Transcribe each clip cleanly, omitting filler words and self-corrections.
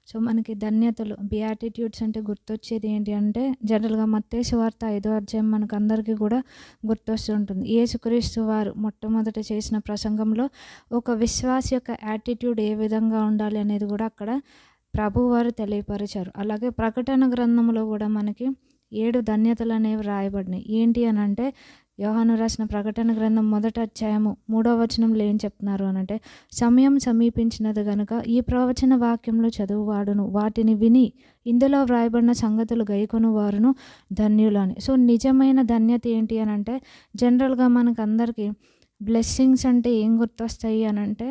So, మనకి ధన్యతలు, beatitudes అంటే గుర్తొచ్చేది ఏంటి అంటే, జనరల్‌గా మత్తయి సువార్త 5వ అధ్యాయం మనకందరికీ కూడా గుర్తొస్తూ ఉంటుంది. యేసుక్రీస్తు వారు మొట్టమొదట చేసిన ప్రసంగంలో ఒక విశ్వాసి యొక్క యాటిట్యూడ్ ఏ విధంగా ఉండాలి అనేది కూడా అక్కడ ప్రభువారు తెలియపరిచారు. అలాగే ప్రకటన గ్రంథంలో కూడా మనకి 7 ధన్యతలనేవి రాయబడినాయి. ఏంటి అనంటే, యోహాను రాసిన ప్రకటన గ్రంథం 1వ అధ్యాయము 3వ వచనంలో ఏం చెప్తున్నారు అనంటే, సమయం సమీపించినది గనుక ఈ ప్రవచన వాక్యంలో చదువువాడును వాటిని విని ఇందులో వ్రాయబడిన సంగతులు గైకొను వారును ధన్యులు అని. సో, నిజమైన ధన్యత ఏంటి అనంటే, జనరల్‌గా మనకందరికీ బ్లెస్సింగ్స్ అంటే ఏం గుర్తొస్తాయి అనంటే,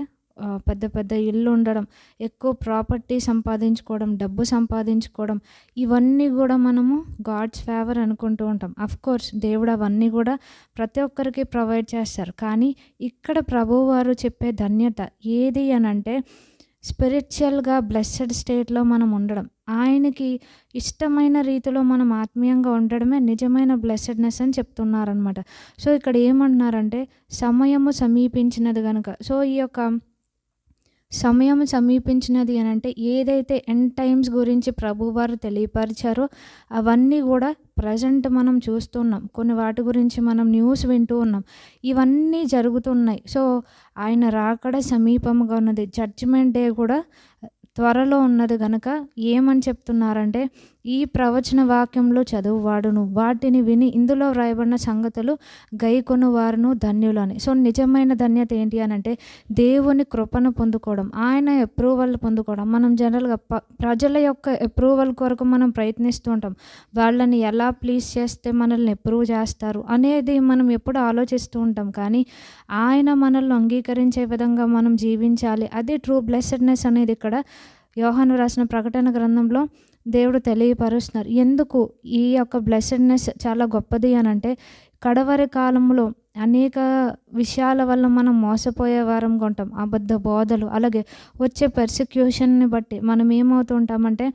పెద్ద పెద్ద ఇల్లు ఉండడం, ఎక్కువ ప్రాపర్టీ సంపాదించుకోవడం, డబ్బు సంపాదించుకోవడం, ఇవన్నీ కూడా మనము గాడ్స్ ఫేవర్ అనుకుంటూ ఉంటాం. అఫ్‌కోర్స్ దేవుడు అవన్నీ కూడా ప్రతి ఒక్కరికి ప్రొవైడ్ చేస్తారు. కానీ ఇక్కడ ప్రభువువారు చెప్పే ధన్యత ఏది అనంటే, స్పిరిచువల్‌గా బ్లెస్సెడ్ స్టేట్‌లో మనం ఉండడం. ఆయనకి ఇష్టమైన రీతిలో మనం ఆత్మీయంగా ఉండడమే నిజమైన బ్లెస్సెడ్‌నెస్ అని చెప్తున్నారనమాట. సో, ఇక్కడ ఏమంటున్నారంటే, సమయము సమీపించినది గనుక. సో, ఈ యొక్క సమయం సమీపించినది అనంటే, ఏదైతే ఎండ్ టైమ్స్ గురించి ప్రభువారు తెలియపరిచారో అవన్నీ కూడా ప్రజెంట్ మనం చూస్తున్నాం. కొన్ని వాటి గురించి మనం న్యూస్ వింటూ ఉన్నాం. ఇవన్నీ జరుగుతున్నాయి. సో, ఆయన రాకడ సమీపంగా ఉన్నది. జడ్జిమెంట్ డే కూడా త్వరలో ఉన్నది గనక ఏమని చెప్తున్నారంటే, ఈ ప్రవచన వాక్యంలో చదువువాడును వాటిని విని ఇందులో వ్రాయబడిన సంగతులు గైకొను వారును ధన్యులని. సో, నిజమైన ధన్యత ఏంటి అనంటే, దేవుని కృపను పొందుకోవడం, ఆయన అప్రూవల్ పొందుకోవడం. మనం జనరల్‌గా ప్రజల యొక్క అప్రూవల్ కొరకు మనం ప్రయత్నిస్తూ ఉంటాం. వాళ్ళని ఎలా ప్లీజ్ చేస్తే మనల్ని అప్రూవ్ చేస్తారు అనేది మనం ఎప్పుడు ఆలోచిస్తూ ఉంటాం. కానీ ఆయన మనల్ని అంగీకరించే విధంగా మనం జీవించాలి. అది ట్రూ బ్లెస్సెడ్‌నెస్ అనేది ఇక్కడ యోహాను రాసిన ప్రకటన గ్రంథంలో దేవుడు తెలియపరుస్తున్నారు. ఎందుకు ఈ యొక్క బ్లెస్సెడ్‌నెస్ చాలా గొప్పది అనంటే, కడవరి కాలంలో అనేక విషయాల వల్ల మనం మోసపోయే వారంగా ఉంటాం. అబద్ధ బోధలు, అలాగే వచ్చే పర్సిక్యూషన్‌ని బట్టి మనం ఏమవుతూ ఉంటామంటే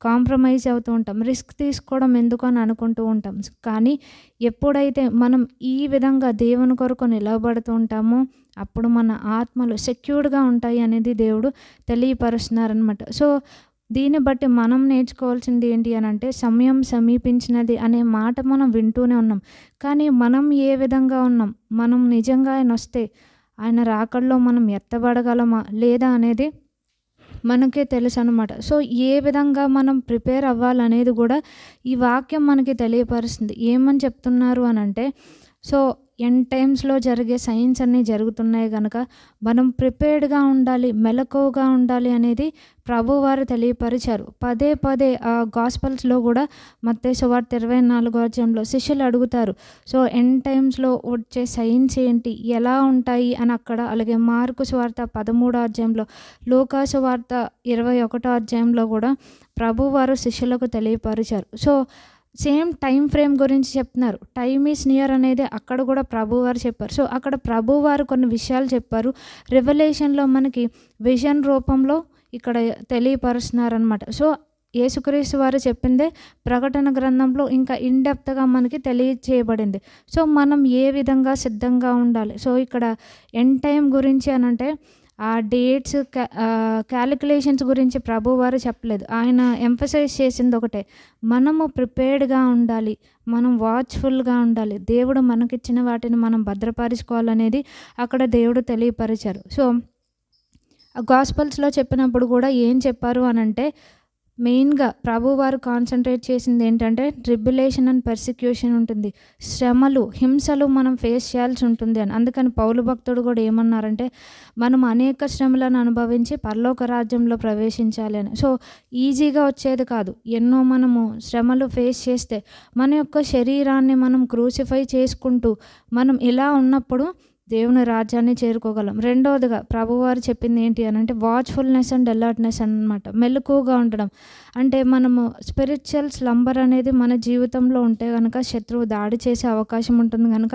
కాంప్రమైజ్ అవుతూ ఉంటాం. రిస్క్ తీసుకోవడం ఎందుకు అని అనుకుంటూ ఉంటాం. కానీ ఎప్పుడైతే మనం ఈ విధంగా దేవుని కొరకు నిలబడుతూ ఉంటామో అప్పుడు మన ఆత్మలు సెక్యూర్డ్‌గా ఉంటాయి అనేది దేవుడు తెలియపరుస్తున్నారనమాట. సో, దీన్ని బట్టి మనం నేర్చుకోవాల్సింది ఏంటి అనంటే, సమయం సమీపించినది అనే మాట మనం వింటూనే ఉన్నాం. కానీ మనం ఏ విధంగా ఉన్నాం? మనం నిజంగా ఆయనొస్తే ఆయన రాకడలో మనం ఎత్తబడగలమా లేదా అనేది మనకే తెలుసనమాట. సో, ఏ విధంగా మనం ప్రిపేర్ అవ్వాలనేది కూడా ఈ వాక్యం మనకి తెలియపరుస్తుంది. ఏమని చెప్తున్నారు అనంటే, సో, ఎండ్ టైమ్స్‌లో జరిగే సైన్స్ అన్నీ జరుగుతున్నాయి గనక మనం ప్రిపేర్డ్‌గా ఉండాలి, మెలకువగా ఉండాలి అనేది ప్రభువారు తెలియపరిచారు. పదే పదే గాస్పెల్స్‌లో కూడా మత్తయి సువార్త 24వ అధ్యాయంలో శిష్యులు అడుగుతారు. సో, ఎండ్ టైమ్స్‌లో వచ్చే సైన్స్ ఏంటి? ఎలా ఉంటాయి? అని అక్కడ. అలాగే మార్కు సువార్త 13వ అధ్యాయంలో, లూకా సువార్త 21వ అధ్యాయంలో కూడా ప్రభువారు శిష్యులకు తెలియపరిచారు. సో, సేమ్ టైమ్ ఫ్రేమ్ గురించి చెప్తున్నారు. టైమ్ ఈస్ నియర్ అనేది అక్కడ కూడా ప్రభువారు చెప్పారు. సో, అక్కడ ప్రభువారు కొన్ని విషయాలు చెప్పారు. రివల్యూషన్‌లో మనకి విజన్ రూపంలో ఇక్కడ తెలియపరుస్తున్నారనమాట. సో, యేసుక్రీస్తు వారు చెప్పిందే ప్రకటన గ్రంథంలో ఇంకా ఇన్ డెప్త్‌గా మనకి తెలియచేయబడింది. సో, మనం ఏ విధంగా సిద్ధంగా ఉండాలి? సో, ఇక్కడ ఎండ్ టైమ్ గురించి అనంటే ఆ డేట్స్ క్యాలిక్యులేషన్స్ గురించి ప్రభువారు చెప్పలేదు. ఆయన ఎంఫసైజ్ చేసింది ఒకటే, మనము ప్రిపేర్డ్‌గా ఉండాలి, మనం వాచ్‌ఫుల్‌గా ఉండాలి, దేవుడు మనకిచ్చిన వాటిని మనం భద్రపరుచుకోవాలనేది అక్కడ దేవుడు తెలియపరిచారు. సో, గాస్పెల్స్‌లో చెప్పినప్పుడు కూడా ఏం చెప్పారు అనంటే, మెయిన్‌గా ప్రభువారు కాన్సంట్రేట్ చేసింది ఏంటంటే, ట్రిబ్యులేషన్ అండ్ పర్సిక్యూషన్ ఉంటుంది. శ్రమలు, హింసలు మనం ఫేస్ చేయాల్సి ఉంటుంది అని. అందుకని పౌలు భక్తుడు కూడా ఏమన్నారంటే, మనం అనేక శ్రమలను అనుభవించి పరలోక రాజ్యంలో ప్రవేశించాలి అని. సో, ఈజీగా వచ్చేది కాదు. ఎన్నో మనము శ్రమలు ఫేస్ చేస్తే మన యొక్క శరీరాన్ని మనం క్రూసిఫై చేసుకుంటూ మనం ఇలా ఉన్నప్పుడు దేవుని రాజ్యాన్ని చేరుకోగలం. రెండవదిగా ప్రభువారు చెప్పింది ఏంటి అనంటే, వాచ్‌ఫుల్‌నెస్ అండ్ అలర్ట్‌నెస్ అనమాట. మెలకువగా ఉండడం. అంటే మనము స్పిరిచువల్ స్లంబర్ అనేది మన జీవితంలో ఉంటే గనక శత్రువు దాడి చేసే అవకాశం ఉంటుంది గనక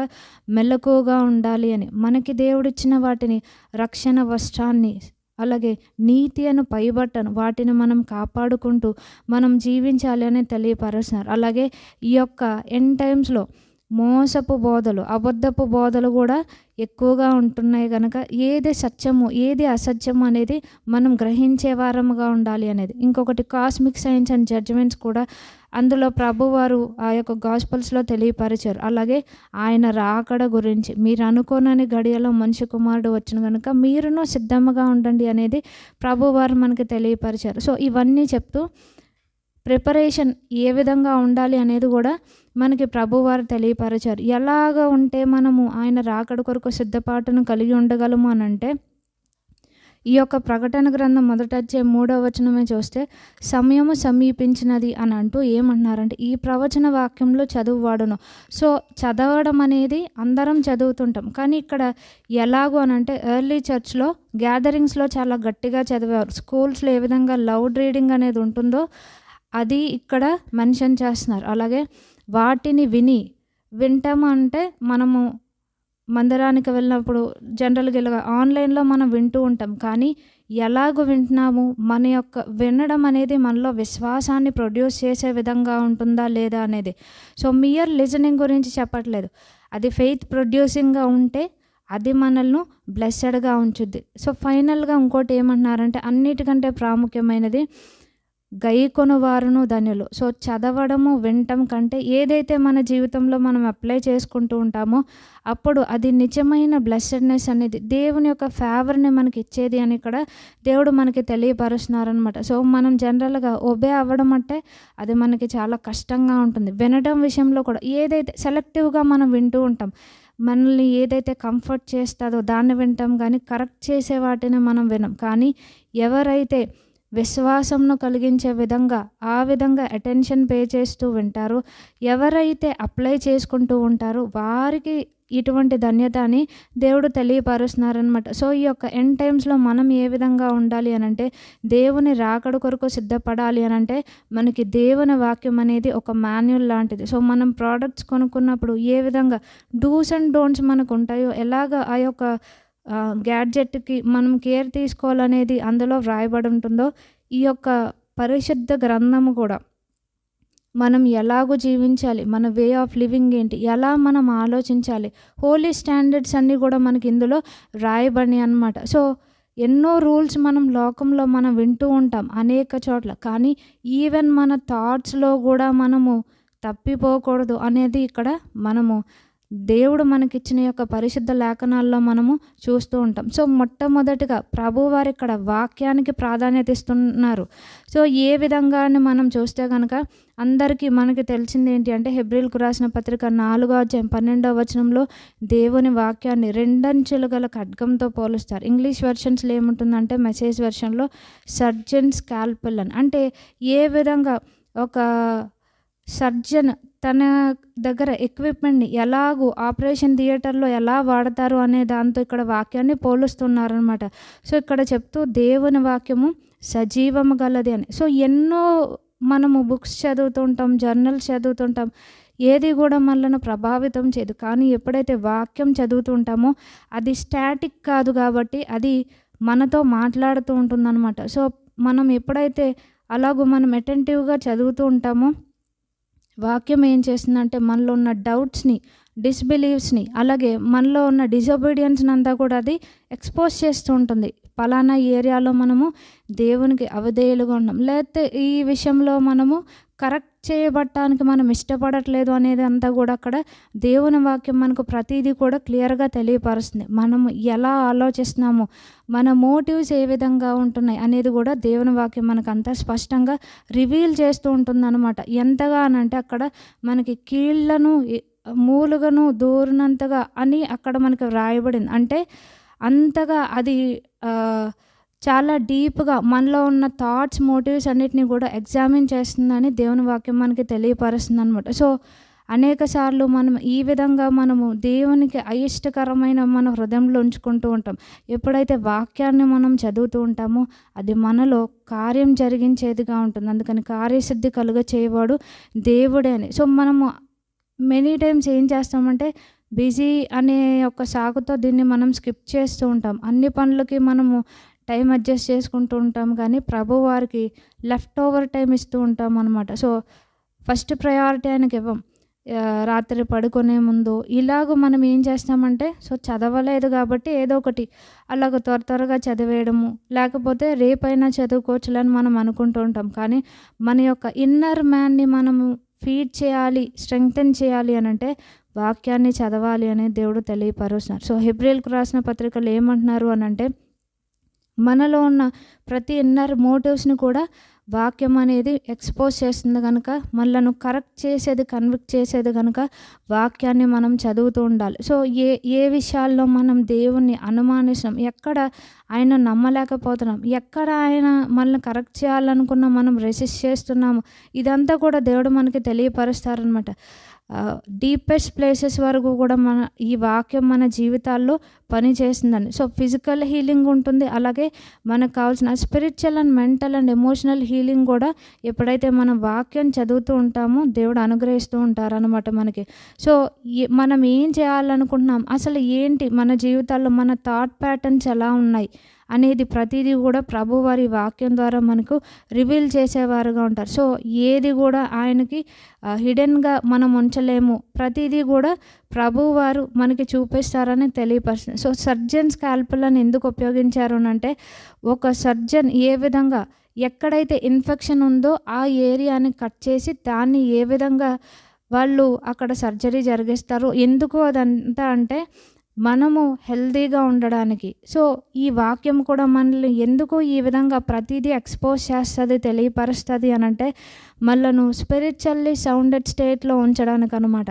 మెలకువగా ఉండాలి అని. మనకి దేవుడిచ్చిన వాటిని, రక్షణ వస్త్రాన్ని, అలాగే నీతి అను పైబట్టను, వాటిని మనం కాపాడుకుంటూ మనం జీవించాలి అని తెలియపరుస్తున్నారు. అలాగే ఈ యొక్క ఎండ్ టైమ్స్‌లో మోసపు బోధలు, అబద్ధపు బోధలు కూడా ఎక్కువగా ఉంటున్నాయి కనుక ఏది సత్యము, ఏది అసత్యము అనేది మనం గ్రహించే వారముగా ఉండాలి అనేది. ఇంకొకటి కాస్మిక్ సైన్స్ అండ్ జడ్జిమెంట్స్ కూడా అందులో ప్రభువారు ఆ యొక్క గాస్పల్స్లో తెలియపరిచారు. అలాగే ఆయన రాకడ గురించి, మీరు అనుకోనని గడియలో మనిషి కుమారుడు వచ్చిన కనుక మీరును సిద్ధంగా ఉండండి అనేది ప్రభువారు మనకి తెలియపరిచారు. సో ఇవన్నీ చెప్తూ ప్రిపరేషన్ ఏ విధంగా ఉండాలి అనేది కూడా మనకి ప్రభువారు తెలియపరిచారు. ఎలాగ ఉంటే మనము ఆయన రాకడ కొరకు సిద్ధపాటును కలిగి ఉండగలము అని అంటే, ఈ యొక్క ప్రకటన గ్రంథం 1 వచనమే చూస్తే సమయము సమీపించినది అని అంటూ ఏమంటున్నారంటే, ఈ ప్రవచన వాక్యంలో చదువువాడును. సో చదవడం అనేది అందరం చదువుతుంటాం, కానీ ఇక్కడ ఎలాగో అని అంటే ఎర్లీ చర్చ్లో గ్యాదరింగ్స్లో చాలా గట్టిగా చదివారు. స్కూల్స్లో ఏ విధంగా లౌడ్ రీడింగ్ అనేది ఉంటుందో అది ఇక్కడ మెన్షన్ చేస్తున్నారు. అలాగే వాటిని వింటాము అంటే మనము మందిరానికి వెళ్ళినప్పుడు జనరల్గా ఇలాగా ఆన్లైన్లో మనం వింటూ ఉంటాం, కానీ ఎలాగో వింటున్నాము, మన యొక్క వినడం అనేది మనలో విశ్వాసాన్ని ప్రొడ్యూస్ చేసే విధంగా ఉంటుందా లేదా అనేది. సో మియర్ లిజనింగ్ గురించి చెప్పట్లేదు, అది ఫెయిత్ ప్రొడ్యూసింగ్గా ఉంటే అది మనల్ని బ్లెస్సెడ్గా ఉంచుద్ది. సో ఫైనల్గా ఇంకోటి ఏమంటున్నారంటే, అన్నిటికంటే ప్రాముఖ్యమైనది గైకొను వారును ధన్యులు. సో చదవడము, వినటం కంటే ఏదైతే మన జీవితంలో మనం అప్లై చేసుకుంటూ ఉంటామో అప్పుడు అది నిజమైన బ్లెస్సెడ్నెస్ అనేది, దేవుని యొక్క ఫేవర్ని మనకి ఇచ్చేది అని ఇక్కడ దేవుడు మనకి తెలియపరుస్తున్నారనమాట. సో మనం జనరల్గా ఒబే అవ్వడం అంటే అది మనకి చాలా కష్టంగా ఉంటుంది. వినడం విషయంలో కూడా ఏదైతే సెలెక్టివ్గా మనం వింటూ ఉంటాం, మనల్ని ఏదైతే కంఫర్ట్ చేస్తుందో దాన్ని వింటాం, కానీ కరెక్ట్ చేసే వాటిని మనం వినం. కానీ ఎవరైతే విశ్వాసంను కలిగించే విధంగా ఆ విధంగా అటెన్షన్ పే చేస్తూ వింటారో, ఎవరైతే అప్లై చేసుకుంటూ ఉంటారో వారికి ఇటువంటి ధన్యత అని దేవుడు తెలియపరుస్తున్నారనమాట. సో ఈ యొక్క ఎండ్ టైమ్స్లో మనం ఏ విధంగా ఉండాలి అనంటే, దేవుని రాకడ కొరకు సిద్ధపడాలి అనంటే మనకి దేవుని వాక్యం అనేది ఒక మాన్యువల్ లాంటిది. సో మనం ప్రోడక్ట్స్ కొనుక్కున్నప్పుడు ఏ విధంగా డూస్ అండ్ డోంట్స్ మనకు ఉంటాయో, ఎలాగ ఆ యొక్క గ్యాడ్జెట్కి మనం కేర్ తీసుకోవాలనేది అందులో వ్రాయబడి ఉంటుందో, ఈ యొక్క పరిశుద్ధ గ్రంథము కూడా మనం ఎలాగో జీవించాలి, మన వే ఆఫ్ లివింగ్ ఏంటి, ఎలా మనం ఆలోచించాలి, హోలీ స్టాండర్డ్స్ అన్నీ కూడా మనకి ఇందులో రాయబడి అన్నమాట. సో ఎన్నో రూల్స్ మనం లోకంలో మనం వింటూ ఉంటాం అనేక చోట్ల, కానీ ఈవెన్ మన థాట్స్లో కూడా మనము తప్పిపోకూడదు అనేది ఇక్కడ మనము దేవుడు మనకిచ్చిన యొక్క పరిశుద్ధ లేఖనాల్లో మనము చూస్తూ ఉంటాం. సో మొట్టమొదటిగా ప్రభువారు ఇక్కడ వాక్యానికి ప్రాధాన్యత ఇస్తున్నారు. సో ఏ విధంగా అని మనం చూస్తే కనుక అందరికీ మనకి తెలిసింది ఏంటి అంటే, హెబ్రీలకు రాసిన పత్రిక 4:12 వచనంలో దేవుని వాక్యాన్ని రెండంచులు గల ఖడ్గంతో పోలుస్తారు. ఇంగ్లీష్ వెర్షన్స్లో ఏముంటుందంటే, మెసేజ్ వెర్షన్లో సర్జన్ స్కాల్పెల్ అని, అంటే ఏ విధంగా ఒక సర్జన్ తన దగ్గర ఎక్విప్మెంట్ని ఎలాగూ ఆపరేషన్ థియేటర్లో ఎలా వాడతారు అనే దాంతో ఇక్కడ వాక్యాన్ని పోలుస్తున్నారనమాట. సో ఇక్కడ చెప్తూ దేవుని వాక్యము సజీవము గలది అని. సో ఎన్నో మనము బుక్స్ చదువుతుంటాం, జర్నల్స్ చదువుతుంటాం, ఏది కూడా మనల్ని ప్రభావితం చేయదు. కానీ ఎప్పుడైతే వాక్యం చదువుతుంటామో అది స్టాటిక్ కాదు, కాబట్టి అది మనతో మాట్లాడుతూ ఉంటుందన్నమాట. సో మనం ఎప్పుడైతే అలాగూ మనం అటెంటివ్గా చదువుతూ ఉంటామో వాక్యం ఏం చేస్తుందంటే మనలో ఉన్న డౌట్స్ని, డిస్బిలీవ్స్ని, అలాగే మనలో ఉన్న డిజొబీడియన్స్ని అంతా కూడా అది ఎక్స్పోజ్ చేస్తూ ఉంటుంది. పలానా ఏరియాలో మనము దేవునికి అవిధేయులుగా ఉన్నాం, లేకపోతే ఈ విషయంలో మనము కరెక్ట్ చేయబడటానికి మనం ఇష్టపడట్లేదు అనేది అంతా కూడా అక్కడ దేవుని వాక్యం మనకు ప్రతిదీ కూడా క్లియర్గా తెలియపరుస్తుంది. మనము ఎలా ఆలోచిస్తున్నాము, మన మోటివ్స్ ఏ విధంగా ఉంటున్నాయి అనేది కూడా దేవుని వాక్యం మనకు అంతా స్పష్టంగా రివీల్ చేస్తూ ఉంటుందన్నమాట. ఎంతగా అనంటే అక్కడ మనకి కీళ్లను మూలుగను దూరినంతగా అని అక్కడ మనకి వ్రాయబడింది. అంటే అంతగా అది చాలా డీప్గా మనలో ఉన్న థాట్స్, మోటివ్స్ అన్నిటిని కూడా ఎగ్జామిన్ చేస్తుందని దేవుని వాక్యం మనకి తెలియపరుస్తుంది అనమాట. సో అనేక సార్లు మనం ఈ విధంగా మనము దేవునికి అయిష్టకరమైన మన హృదయంలో ఉంచుకుంటూ ఉంటాం. ఎప్పుడైతే వాక్యాన్ని మనం చదువుతూ ఉంటామో అది మనలో కార్యం జరిగించేదిగా ఉంటుంది. అందుకని కార్యసిద్ధి కలుగ చేయవాడు దేవుడే అని. సో మనము మెనీ టైమ్స్ ఏం చేస్తామంటే బిజీ అనే ఒక సాకుతో దీన్ని మనం స్కిప్ చేస్తూ ఉంటాం. అన్ని పనులకి మనము టైం అడ్జస్ట్ చేసుకుంటూ ఉంటాం, కానీ ప్రభు వారికి లెఫ్ట్ ఓవర్ టైం ఇస్తూ ఉంటాం అనమాట. సో ఫస్ట్ ప్రయారిటీ ఆయనకి ఇవ్వం. రాత్రి పడుకునే ముందు ఇలాగ మనం ఏం చేస్తామంటే చదవలేదు కాబట్టి ఏదో ఒకటి అలాగ త్వరగా చదివేయడము, లేకపోతే రేపైనా చదువుకోవచ్చులని మనం అనుకుంటూ ఉంటాం. కానీ మన యొక్క ఇన్నర్ మ్యాన్ని మనము ఫీడ్ చేయాలి, స్ట్రెంగ్తెన్ చేయాలి అనంటే వాక్యాన్ని చదవాలి అనేది దేవుడు తెలియపరుస్తున్నారు. హెబ్రీయులకు రాసిన పత్రికలు ఏమంటున్నారు అనంటే, మనలో ఉన్న ప్రతి ఇన్నర్ మోటివ్స్ని కూడా వాక్యం అనేది ఎక్స్పోజ్ చేస్తుంది కనుక, మనలను కరెక్ట్ చేసేది, కన్విక్ట్ చేసేది కనుక వాక్యాన్ని మనం చదువుతూ ఉండాలి. ఏ విషయాల్లో మనం దేవుణ్ణి అనుమానిస్తున్నాం, ఎక్కడ ఆయన నమ్మలేకపోతున్నాం, ఎక్కడ ఆయన మనల్ని కరెక్ట్ చేయాలనుకున్నా మనం రెసిస్ట్ చేస్తున్నాము, ఇదంతా కూడా దేవుడు మనకి తెలియపరుస్తారనమాట. డీపెస్ట్ ప్లేసెస్ వరకు కూడా ఈ వాక్యం మన జీవితాల్లో పనిచేస్తుందండి. ఫిజికల్ హీలింగ్ ఉంటుంది, అలాగే మనకు కావాల్సిన spiritual and mental and emotional healing కూడా ఎప్పుడైతే మనం వాక్యం చదువుతూ ఉంటామో దేవుడు అనుగ్రహిస్తూ ఉంటారనమాట మనకి. మనం ఏం చేయాలనుకుంటున్నాం, అసలు ఏంటి మన జీవితాల్లో మన థాట్ ప్యాటర్న్స్ ఎలా ఉన్నాయి అనేది ప్రతిదీ కూడా ప్రభువారి వాక్యం ద్వారా మనకు రివీల్ చేసేవారుగా ఉంటారు. ఏది కూడా ఆయనకి హిడెన్గా మనం ఉంచలేము, ప్రతిదీ కూడా ప్రభువారు మనకి చూపిస్తారని తెలియపరుస్తుంది. సర్జన్ స్కాల్పెల్ని ఎందుకు ఉపయోగించారు అంటే, ఒక సర్జన్ ఏ విధంగా ఎక్కడైతే ఇన్ఫెక్షన్ ఉందో ఆ ఏరియాని కట్ చేసి దాన్ని ఏ విధంగా వాళ్ళు అక్కడ సర్జరీ జరిగిస్తారు. ఎందుకు అదంతా అంటే మనము హెల్తీగా ఉండడానికి. ఈ వాక్యం కూడా మనల్ని ఎందుకు ఈ విధంగా ప్రతిదీ ఎక్స్పోజ్ చేస్తుంది, తెలియపరుస్తుంది అనంటే, మనలను స్పిరిచువల్లీ సౌండెడ్ స్టేట్లో ఉంచడానికి అనమాట.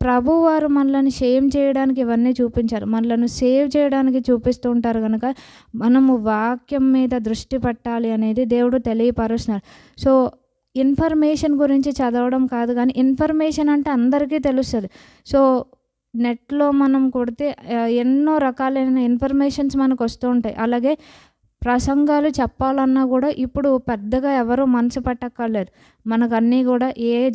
ప్రభువారు మనల్ని షేమ్ చేయడానికి ఇవన్నీ చూపించారు, మనలను సేవ్ చేయడానికి చూపిస్తూ ఉంటారు కనుక మనము వాక్యం మీద దృష్టి పెట్టాలి అనేది దేవుడు తెలియపరుస్తున్నారు. ఇన్ఫర్మేషన్ గురించి చదవడం కాదు, కానీ ఇన్ఫర్మేషన్ అంటే అందరికీ తెలుస్తుంది. నెట్లో మనం కొడితే ఎన్నో రకాలైన ఇన్ఫర్మేషన్స్ మనకు వస్తూ ఉంటాయి. అలాగే ప్రసంగాలు చెప్పాలన్నా కూడా ఇప్పుడు పెద్దగా ఎవరు మనసు పెట్టక్కర్లేదు, మనకు అన్నీ కూడా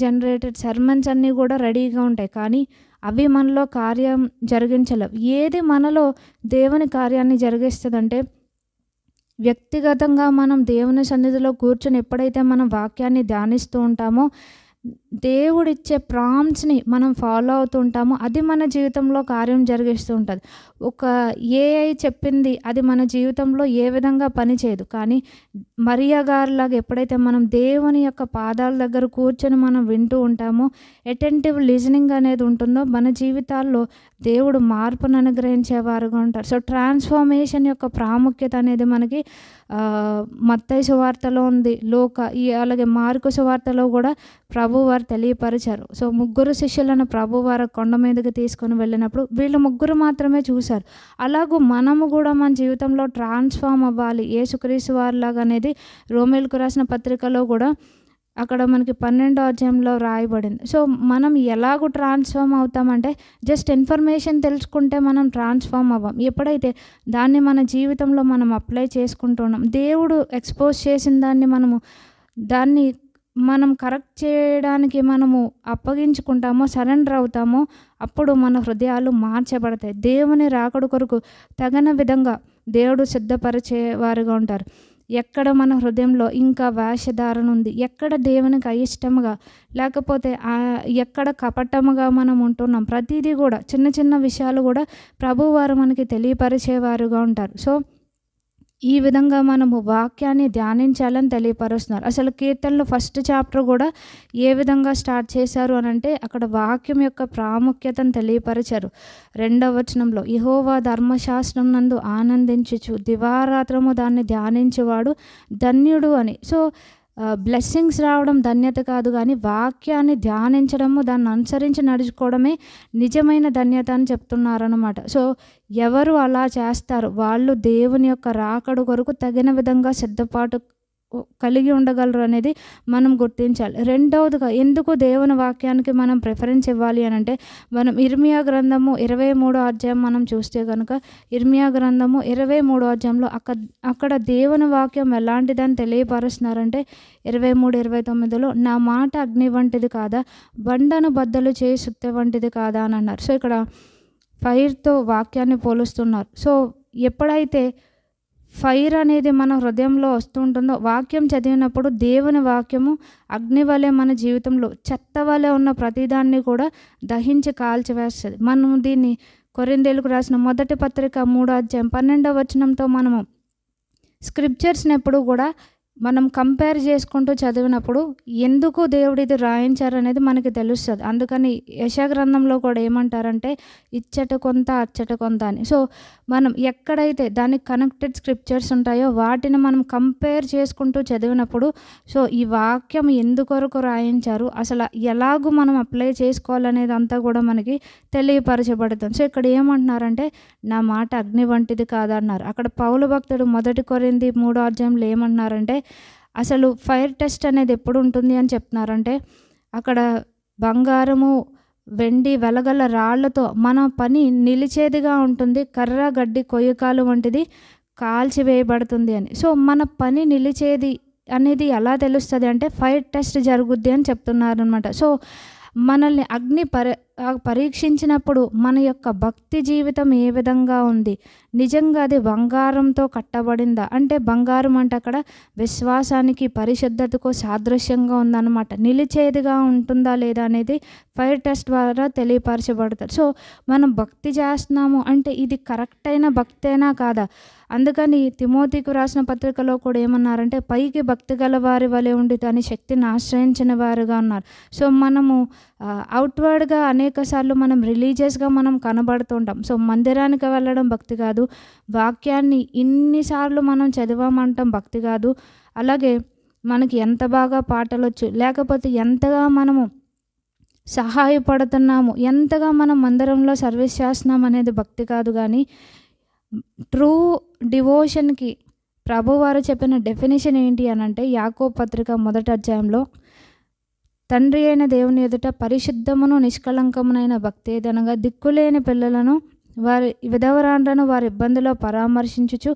జనరేటెడ్ సర్మన్స్ అన్నీ కూడా రెడీగా ఉంటాయి. కానీ అవి మనలో కార్యం జరిగించలేవు. ఏది మనలో దేవుని కార్యాన్ని జరిగిస్తుందంటే, వ్యక్తిగతంగా మనం దేవుని సన్నిధిలో కూర్చొని ఎప్పుడైతే మనం వాక్యాన్ని ధ్యానిస్తూ ఉంటామో, దేవుడిచ్చే ప్రాంప్ట్స్ని మనం ఫాలో అవుతూ ఉంటామో అది మన జీవితంలో కార్యం జరిగిస్తూ ఉంటుంది. ఒక ఏఐ చెప్పింది అది మన జీవితంలో ఏ విధంగా పనిచేయదు. కానీ మరియా గారిలాగా ఎప్పుడైతే మనం దేవుని యొక్క పాదాల దగ్గర కూర్చొని మనం వింటూ ఉంటామో, అటెంటివ్ లిజనింగ్ అనేది ఉంటుందో, మన జీవితాల్లో దేవుడు మార్పును అనుగ్రహించేవారుగా ఉంటారు. ట్రాన్స్ఫర్మేషన్ యొక్క ప్రాముఖ్యత అనేది మనకి మత్తయి సువార్తలో ఉంది, అలాగే మార్కు సువార్తలో కూడా ప్రభువారు తెలియపరిచారు. ముగ్గురు శిష్యులను ప్రభువారు కొండ మీదకి తీసుకొని వెళ్ళినప్పుడు వీళ్ళు ముగ్గురు మాత్రమే చూశారు. అలాగూ మనము కూడా మన జీవితంలో ట్రాన్స్ఫార్మ్ అవ్వాలి యేసుక్రీస్తు వారిలాగా అనేది రోమీయులకు రాసిన పత్రికలో కూడా అక్కడ మనకి 12వ అధ్యాయంలో రాయబడింది. మనం ఎలాగూ ట్రాన్స్ఫార్మ్ అవుతామంటే, జస్ట్ ఇన్ఫర్మేషన్ తెలుసుకుంటే మనం ట్రాన్స్ఫార్మ్ అవ్వం. ఎప్పుడైతే దాన్ని మన జీవితంలో మనం అప్లై చేసుకుంటున్నాం, దేవుడు ఎక్స్పోజ్ చేసిన దాన్ని మనం కరెక్ట్ చేయడానికి మనము అప్పగించుకుంటామో, సరెండర్ అవుతామో, అప్పుడు మన హృదయాలు మార్చబడతాయి. దేవుని రాకడ కొరకు తగిన విధంగా దేవుడు సిద్ధపరిచేవారుగా ఉంటారు. ఎక్కడ మన హృదయంలో ఇంకా వేషధారణ ఉంది, ఎక్కడ దేవునికి అయిష్టముగా, లేకపోతే ఎక్కడ కపటముగా మనం ఉంటున్నాం, ప్రతిదీ కూడా చిన్న చిన్న విషయాలు కూడా ప్రభువారు మనకి తెలియపరిచేవారుగా ఉంటారు. ఈ విధంగా మనము వాక్యాన్ని ధ్యానించాలని తెలియపరుస్తున్నారు. అసలు కీర్తనలు ఫస్ట్ చాప్టర్ కూడా ఏ విధంగా స్టార్ట్ చేశారు అని అంటే, అక్కడ వాక్యం యొక్క ప్రాముఖ్యతను తెలియపరిచారు. 2వ వచనంలో, యెహోవా ధర్మశాస్త్రం నందు ఆనందించుచు దివారాత్రము దాన్ని ధ్యానించేవాడు ధన్యుడు అని. బ్లెస్సింగ్స్ రావడం ధన్యత కాదు, కానీ వాక్యాన్ని ధ్యానించడము, దాన్ని అనుసరించి నడుచుకోవడమే నిజమైన ధన్యత అని చెప్తున్నారన్నమాట. ఎవరు అలా చేస్తారు, వాళ్ళు దేవుని యొక్క రాకడ కొరకు తగిన విధంగా సిద్ధపాటు కలిగి ఉండగలరు అనేది మనం గుర్తించాలి. రెండవదిగా ఎందుకు దేవుని వాక్యానికి మనం ప్రిఫరెన్స్ ఇవ్వాలి అని అంటే, మనం ఇర్మియా గ్రంథము 23వ అధ్యాయం మనం చూస్తే కనుక, ఇర్మియా గ్రంథము 23వ అధ్యాయంలో అక్కడ దేవుని వాక్యం ఎలాంటిదని తెలియపరుస్తున్నారంటే 23-29లో, నా మాట అగ్ని వంటిది కాదా, బండను బద్దలు చేయి సుత్తె వంటిది కాదా అని అన్నారు. ఇక్కడ ఫైర్తో వాక్యాన్ని పోలుస్తున్నారు. ఎప్పుడైతే ఫైర్ అనేది మన హృదయంలో వస్తూ ఉంటుందో, వాక్యం చదివినప్పుడు దేవుని వాక్యము అగ్ని వలె మన జీవితంలో చెత్త వలె ఉన్న ప్రతిదాన్ని కూడా దహించి కాల్చివేస్తుంది. మనం దీన్ని కొరింథీయులకు రాసిన మొదటి పత్రిక 3:12 వచనంతో మనము స్క్రిప్చర్స్ని ఎప్పుడు కూడా మనం కంపేర్ చేసుకుంటూ చదివినప్పుడు ఎందుకు దేవుడు ఇది రాయించారనేది మనకి తెలుస్తుంది. అందుకని యెషయా గ్రంథంలో కూడా ఏమంటారంటే ఇచ్చట కొంత అచ్చట కొంత అని. సో మనం ఎక్కడైతే దానికి కనెక్టెడ్ స్క్రిప్చర్స్ ఉంటాయో వాటిని మనం కంపేర్ చేసుకుంటూ చదివినప్పుడు సో ఈ వాక్యం ఎందుకొరకు రాయించారు, అసలు ఎలాగూ మనం అప్లై చేసుకోవాలనేది అంతా కూడా మనకి తెలియపరచబడుతుంది. సో ఇక్కడ ఏమంటున్నారంటే నా మాట అగ్ని వంటిది కాదన్నారు. అక్కడ పౌలు భక్తుడు 1 కొరింథీ 3:6 ఏమంటున్నారంటే అసలు ఫైర్ టెస్ట్ అనేది ఎప్పుడు ఉంటుంది అని చెప్తున్నారంటే అక్కడ బంగారము వెండి వెలగల రాళ్లతో మన పని నిలిచేదిగా ఉంటుంది, కర్ర గడ్డి కొయ్యకాలు వంటిది కాల్చివేయబడుతుంది అని. సో మన పని నిలిచేది అనేది ఎలా తెలుస్తుంది అంటే ఫైర్ టెస్ట్ జరుగుద్ది అని చెప్తున్నారు అనమాట. సో మనల్ని అగ్ని పరీక్షించినప్పుడు మన యొక్క భక్తి జీవితం ఏ విధంగా ఉంది, నిజంగా అది బంగారంతో కట్టబడిందా అంటే బంగారం అంటే అక్కడ విశ్వాసానికి పరిశుద్ధతకు సాదృశ్యంగా ఉందన్నమాట. నిలిచేదిగా ఉంటుందా లేదా అనేది ఫైర్ టెస్ట్ ద్వారా తెలియపరచబడతారు. సో మనం భక్తి చేస్తున్నాము అంటే ఇది కరెక్ట్ అయిన భక్తేనా కాదా. అందుకని తిమోతికి రాసిన పత్రికలో కూడా ఏమన్నారంటే పైకి భక్తి గల వారి వలె ఉండి దాని శక్తిని ఆశ్రయించిన వారుగా ఉన్నారు. సో మనము అవుట్వర్డ్గా అనేక సార్లు మనం రిలీజియస్గా మనం కనబడుతుంటాం. సో మందిరానికి వెళ్ళడం భక్తి కాదు, వాక్యాన్ని ఇన్నిసార్లు మనం చదివామంటాం భక్తి కాదు, అలాగే మనకి ఎంత బాగా పాటలు వచ్చు లేకపోతే ఎంతగా మనము సహాయపడుతున్నాము, ఎంతగా మనం మందిరంలో సర్వీస్ చేస్తున్నాం అనేది భక్తి కాదు. కానీ ట్రూ డివోషన్కి ప్రభువారు చెప్పిన డెఫినేషన్ ఏంటి అని అంటే యాకోబు పత్రిక 1వ అధ్యాయంలో తండ్రి అయిన దేవుని ఎదుట పరిశుద్ధమును నిష్కళంకమునైన భక్తి ఏదనగా దిక్కులేని పిల్లలను వారి విధవరాండ్రను వారి ఇబ్బందిలో పరామర్శించుచు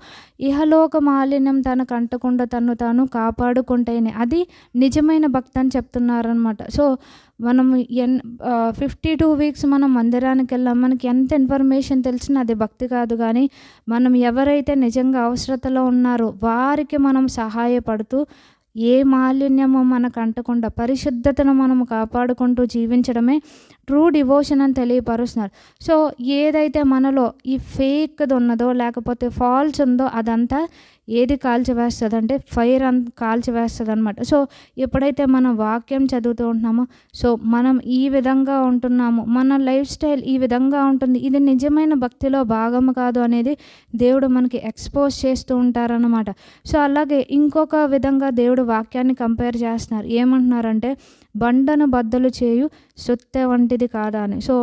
ఇహలోక మాలిన్యం తనకు అంటకుండా తను తాను కాపాడుకుంటేనే అది నిజమైన భక్తి అని చెప్తున్నారనమాట. సో మనం 52 వీక్స్ మనం మందిరానికి వెళ్ళాం, మనకి ఎంత ఇన్ఫర్మేషన్ తెలిసినా అది భక్తి కాదు. కానీ మనం ఎవరైతే నిజంగా అవసరతలో ఉన్నారో వారికి మనం సహాయపడుతూ ఏ మాలిన్యమో మనకు అంటకుండా పరిశుద్ధతను మనం కాపాడుకుంటూ జీవించడమే ట్రూ డివోషన్ అని తెలియపరుస్తున్నారు. సో ఏదైతే మనలో ఈ ఫేక్ది ఉన్నదో లేకపోతే ఫాల్స్ ఉందో అదంతా ఏది కాల్చివేస్తుంది అంటే ఫైర్ కాల్చివేస్తుంది అనమాట. సో ఎప్పుడైతే మనం వాక్యం చదువుతూ ఉంటున్నామో సో మనం ఈ విధంగా ఉంటున్నాము, మన లైఫ్ స్టైల్ ఈ విధంగా ఉంటుంది, ఇది నిజమైన భక్తిలో భాగం కాదు అనేది దేవుడు మనకి ఎక్స్పోజ్ చేస్తూ ఉంటారన్నమాట. సో అలాగే ఇంకొక విధంగా దేవుడు వాక్యాన్ని కంపేర్ చేస్తున్నారు. ఏమంటున్నారంటే బండను బద్దలు చేయు సొత్తె వంటిది కాదా అని. సో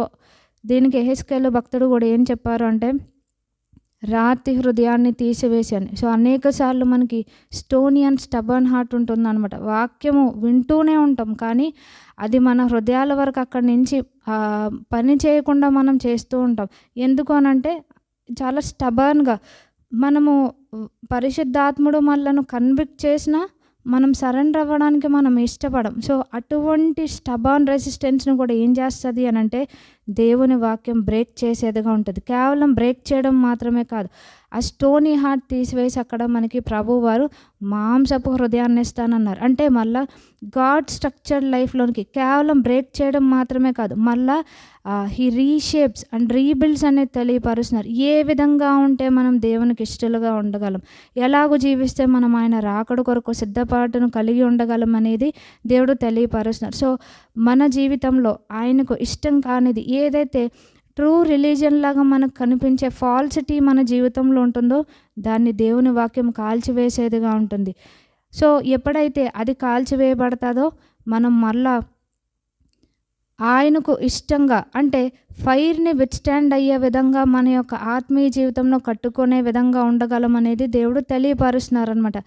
దీనికి యెహెజ్కేలు భక్తుడు కూడా ఏం చెప్పారు అంటే రాతి హృదయాన్ని తీసివేశాను. సో అనేక సార్లు మనకి స్టోనీ అండ్ స్టబర్న్ హార్ట్ ఉంటుందన్నమాట. వాక్యము వింటూనే ఉంటాం కానీ అది మన హృదయాల వరకు అక్కడి నుంచి పని చేయకుండా మనం చేస్తూ ఉంటాం. ఎందుకు అనంటే చాలా స్టబర్న్గా మనము పరిశుద్ధాత్ముడు మనలను కన్విక్ట్ చేసినా మనం సరెండర్ అవ్వడానికి మనం ఇష్టపడం. సో అటువంటి స్టబర్న్ రెసిస్టెన్స్ను కూడా ఏం చేస్తుంది అని అంటే దేవుని వాక్యం బ్రేక్ చేసేదిగా ఉంటుంది. కేవలం బ్రేక్ చేయడం మాత్రమే కాదు, ఆ స్టోనీ హార్ట్ తీసివేసి అక్కడ మనకి ప్రభువారు మాంసపు హృదయాన్ని ఇస్తానన్నారు. అంటే మళ్ళీ గాడ్ స్ట్రక్చర్డ్ లైఫ్లోనికి కేవలం బ్రేక్ చేయడం మాత్రమే కాదు, మళ్ళీ హీ రీషేప్స్ అండ్ రీబిల్డ్స్ అనేది తెలియపరుస్తున్నారు. ఏ విధంగా ఉంటే మనం దేవునికి ఇష్టలుగా ఉండగలం, ఎలాగో జీవిస్తే మనం ఆయన రాకడ కొరకు సిద్ధపాటును కలిగి ఉండగలం అనేది దేవుడు తెలియపరుస్తున్నారు. సో మన జీవితంలో ఆయనకు ఇష్టం కానిది ఏదైతే ట్రూ రిలీజియన్ లాగా మనకు కనిపించే ఫాల్సిటీ మన జీవితంలో ఉంటుందో దాన్ని దేవుని వాక్యం కాల్చివేసేదిగా ఉంటుంది. సో ఎప్పుడైతే అది కాల్చివేయబడతాదో మనం మళ్ళా ఆయనకు ఇష్టంగా అంటే ఫైర్ని విత్స్టాండ్ అయ్యే విధంగా మన యొక్క ఆత్మీయ జీవితంలో కట్టుకునే విధంగా ఉండగలం అనేది దేవుడు తెలియపరుస్తున్నారనమాట.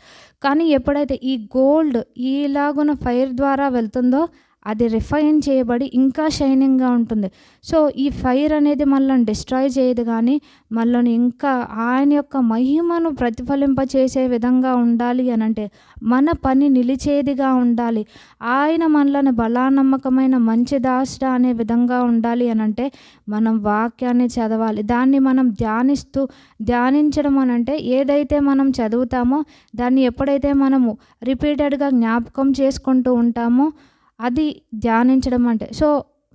కానీ ఎప్పుడైతే ఈ గోల్డ్ ఈలాగున ఫైర్ ద్వారా వెళ్తుందో అది రిఫైన్ చేయబడి ఇంకా షైనింగ్‌గా ఉంటుంది. సో, ఈ ఫైర్ అనేది మనల్ని డిస్ట్రాయ్ చేయదు గానీ, మనల్ని ఇంకా ఆయన యొక్క మహిమను ప్రతిఫలింపచేసే విధంగా ఉండాలి అనంటే, మన పని నిలిచేదిగా ఉండాలి. ఆయన మనలను బలానమ్మకమైన మంచి దాసుడా అనే విధంగా ఉండాలి అనంటే, మనం వాక్యాన్ని చదవాలి. దాన్ని మనం ధ్యానించడం అనంటే, ఏదైతే మనం చదువుతామో, దాన్ని ఎప్పుడైతే మనము రిపీటెడ్‌గా జ్ఞాపకం చేసుకుంటూ ఉంటామో, అది ధ్యానించడం అంటే. సో,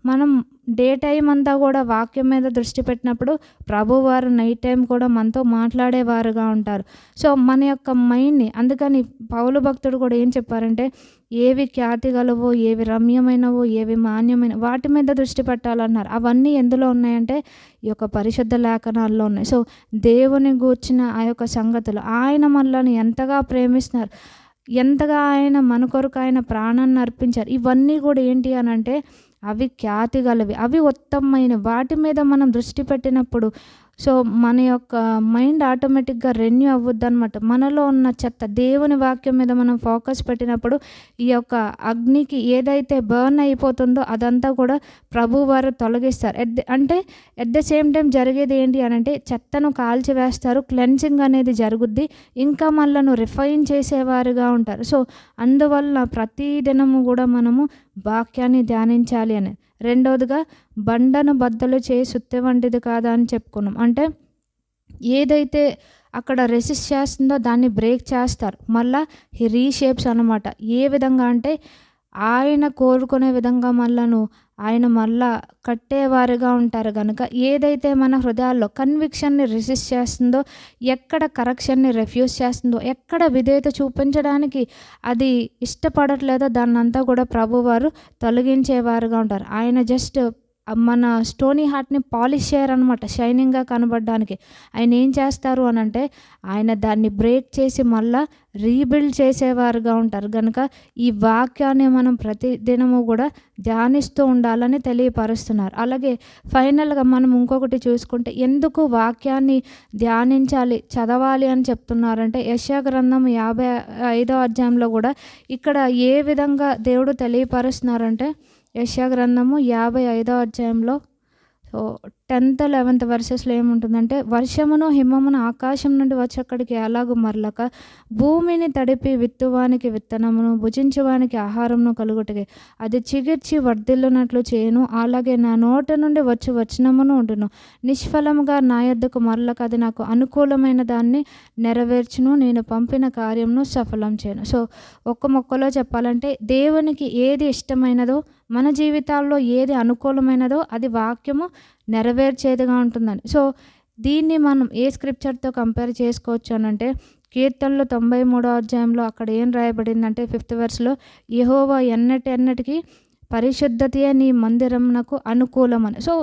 మనం డే టైమ్ అంతా కూడా వాక్యం మీద దృష్టి పెట్టినప్పుడు ప్రభువారు నైట్ టైం కూడా మనతో మాట్లాడేవారుగా ఉంటారు. సో, మన యొక్క మైండ్‌ని అందుకని పౌలు భక్తుడు కూడా ఏం చెప్పారంటే, ఏవి ఖ్యాతి గలవో, ఏవి రమ్యమైనవో, ఏవి మాన్యమైన వాటి మీద దృష్టి పెట్టాలన్నారు. అవన్నీ ఎందులో ఉన్నాయంటే ఈ యొక్క పరిశుద్ధ లేఖనాల్లో ఉన్నాయి. సో, దేవుని గూర్చిన ఆ యొక్క సంగతులు ఆయన మనలను ఎంతగా ప్రేమిస్తున్నారు, ఎంతగా ఆయన మన కొరకు ఆయన ప్రాణాన్ని అర్పించారు. ఇవన్నీ కూడా ఏంటి అనంటే అవి ఖ్యాతి గలవి, అవి ఉత్తమమైనవి. వాటి మీద మనం దృష్టి పెట్టినప్పుడు సో, మన యొక్క మైండ్ ఆటోమేటిక్‌గా రెన్యూ అవ్వుద్దనమాట. మనలో ఉన్న చెత్త దేవుని వాక్యం మీద మనం ఫోకస్ పెట్టినప్పుడు ఈ యొక్క అగ్నికి ఏదైతే బర్న్ అయిపోతుందో అదంతా కూడా ప్రభువారు తొలగిస్తారు. ఎట్ ద సేమ్ టైం జరిగేది ఏంటి అనంటే చెత్తను కాల్చివేస్తారు. క్లెన్సింగ్ అనేది జరుగుద్ది. ఇంకా మనలను రిఫైన్ చేసేవారుగా ఉంటారు. సో, అందువల్ల ప్రతి దినము కూడా మనము వాక్యాన్ని ధ్యానించాలి అని. రెండవదిగా బండను బద్దలు చేయి సుత్తె వంటిది కాదా అని చెప్పుకున్నాం. అంటే ఏదైతే అక్కడ రెసిస్ట్ చేస్తుందో దాన్ని బ్రేక్ చేస్తారు. మళ్ళా రీషేప్స్ అనమాట. ఏ విధంగా అంటే ఆయన కోరుకునే విధంగా ఆయన మళ్ళా కట్టేవారుగా ఉంటారు గనుక, ఏదైతే మన హృదయాల్లో కన్విక్షన్ని రెసిస్ట్ చేస్తుందో, ఎక్కడ కరెక్షన్ని రిఫ్యూజ్ చేస్తుందో, ఎక్కడ విధేయత చూపించడానికి అది ఇష్టపడట్లేదో దాన్నంతా కూడా ప్రభువారు తొలగించేవారుగా ఉంటారు. ఆయన జస్ట్ మన స్టోనీ హార్ట్‌ని పాలిష్ చేయరనమాట షైనింగ్‌గా కనబడడానికి. ఆయన ఏం చేస్తారు అనంటే ఆయన దాన్ని బ్రేక్ చేసి మళ్ళా రీబిల్డ్ చేసేవారుగా ఉంటారు. గనుక ఈ వాక్యాన్ని మనం ప్రతి దినము కూడా ధ్యానిస్తూ ఉండాలని తెలియపరుస్తున్నారు. అలాగే ఫైనల్‌గా మనం ఇంకొకటి చూసుకుంటే ఎందుకు వాక్యాన్ని ధ్యానించాలి, చదవాలి అని చెప్తున్నారంటే యెషయా గ్రంథం 55వ అధ్యాయంలో కూడా ఇక్కడ ఏ విధంగా దేవుడు తెలియపరుస్తున్నారంటే యెషయా గ్రంథము 55వ అధ్యాయంలో 10th 11th వర్సెస్‌లో ఏముంటుందంటే, వర్షమును హిమమును ఆకాశం నుండి వచ్చక్కడికి ఎలాగు మరలక భూమిని తడిపి విత్తువానికి విత్తనమును భుజించువానికి ఆహారమును కలుగుటకే అది చిగిర్చి వర్ధిల్లునట్లు చేయును. అలాగే నా నోట నుండి వచ్చి వచనమును ఉండును. నిష్ఫలముగా నా యొద్దకు మరలక అది నాకు అనుకూలమైన దాన్ని నెరవేర్చును. నేను పంపిన కార్యమును సఫలం చేయను. సో, ఒక్క మొక్కలో చెప్పాలంటే దేవునికి ఏది ఇష్టమైనదో, మన జీవితాల్లో ఏది అనుకూలమైనదో అది వాక్యము నెరవేర్చేదిగా ఉంటుందని. సో, దీన్ని మనం ఏ స్క్రిప్చర్‌తో కంపేర్ చేసుకోవచ్చు అనంటే కీర్తనలు 93వ అధ్యాయంలో అక్కడ ఏం రాయబడిందంటే 5th వెర్స్‌లో యెహోవా ఎన్నటెన్నటికి పరిశుద్ధతయే నీ మందిరమునకు అనుకూలమని. సో,